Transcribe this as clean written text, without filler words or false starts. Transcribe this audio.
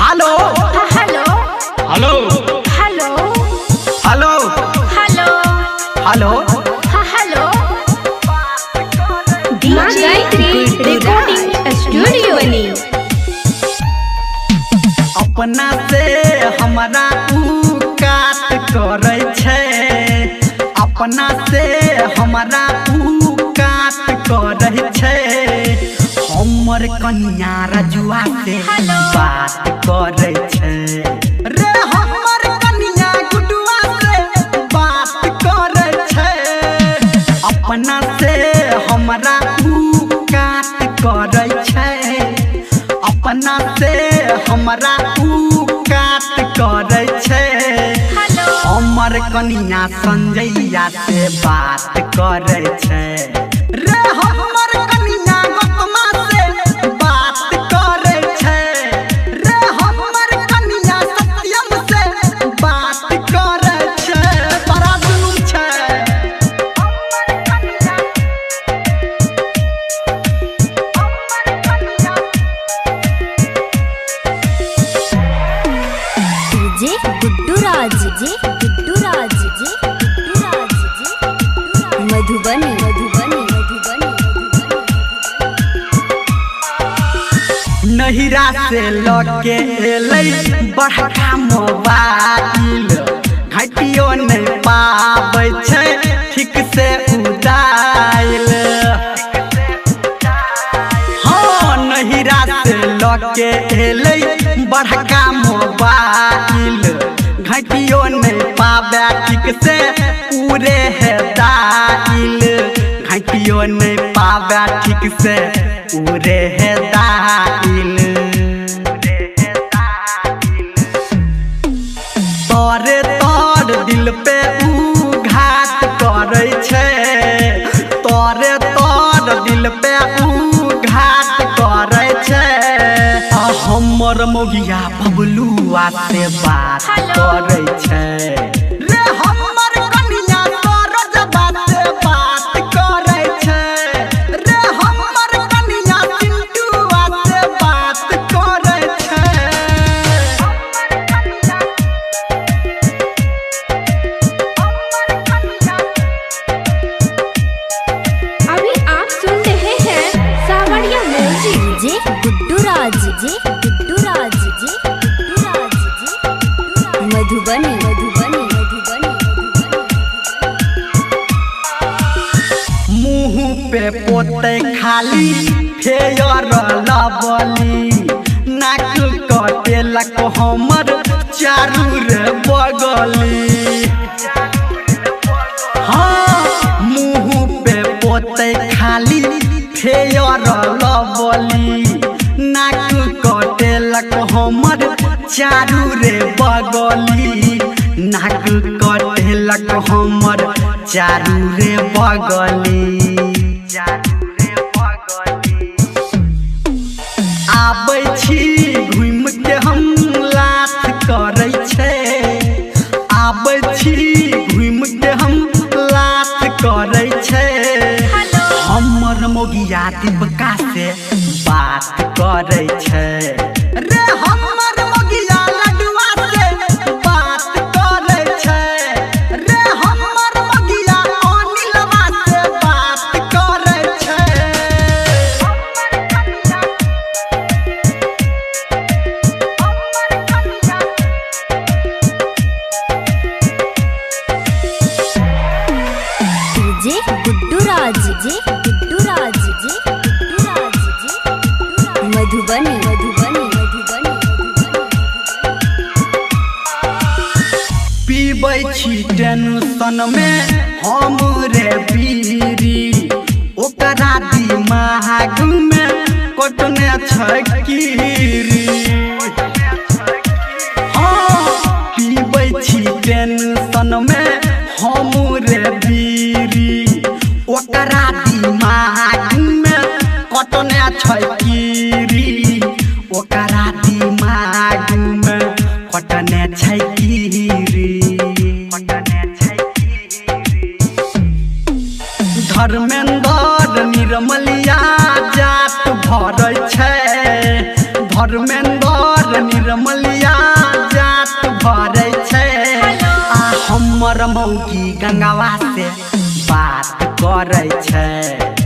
Hello hello hello hello hello hello hello hello DJ recording studio बनी अपना से हमारा काट करे छे अपना से हमारा काट करे छे हमर कन्या रजुआ से बात करे छे रे हमर कन्या गुडुआ से बात करे छे अपना से हमारा काट करे छे अपना से हमारा काट करे छे हमर कन्या संजैया से बात करे छे रे हमर कन्या गौतमा से बात करे छे रे हमर कन्या सत्यम से बात करे छे बड़ा जुलुम छे जी गुड्डू राज जी मधुबनी नहिरा से लके एलै बड़का मोबाइल घटियो नहीं पाबै छै ठीक से उदाइल हाँ नहिरा से लके एलै बड़का मोबाइल घटियो नहीं पाबै ठीक से पूरे है दाइल घटियो नहीं पाबै ठीक से पूरे है दाइल तोरे तोर दिल पे घात करे छे तोरे तोर दिल पे घात करे छे हमर मोगिया बबलुआ से बात करे छे रे हमर कन्या सरोजबा से बात करे छे रे हमर कन्या चिंटुआ से बात करे छे अभी आप सुन रहे हैं सावरिया म्यूजिक जी गुड्डू राज जी मधुबनी मुँह पे पोते खाली फेयर लबली नाक कटेलक हमर चारू रे बगली हाँ मुँह पे पोते खाली फेयर लबली नाक कटेलक हमर चारू रे बगली नाक कटेलक हमर चारू रे बगली आबै छी घूम के हम लाथ करे छे आबै छी घूम के हम लाथ करे छे हमर मोगिया दीपका से बात करे छे रे हमर मोगिया लडुआ से बात करे छे रे हमर मोगिया अनिलवा से बात करे छे जी गुड्डू राज जी मधुबनी पीबै छी टेंशन में हम रे बीरी ओकरा दिमाग में कटने छै कीरी हाँ पीबै छी टेंशन में हम रे बीरी ओकरा दिमाग में कटने छै कीरी ओकरा दिमाग में कटने छै कीरी धर्मेंद्र निर्मलिया जात भरै छै धर्मेंद्र निर्मलिया जात भरै छै आ हमर मौगी गंगावा से बात करै छै।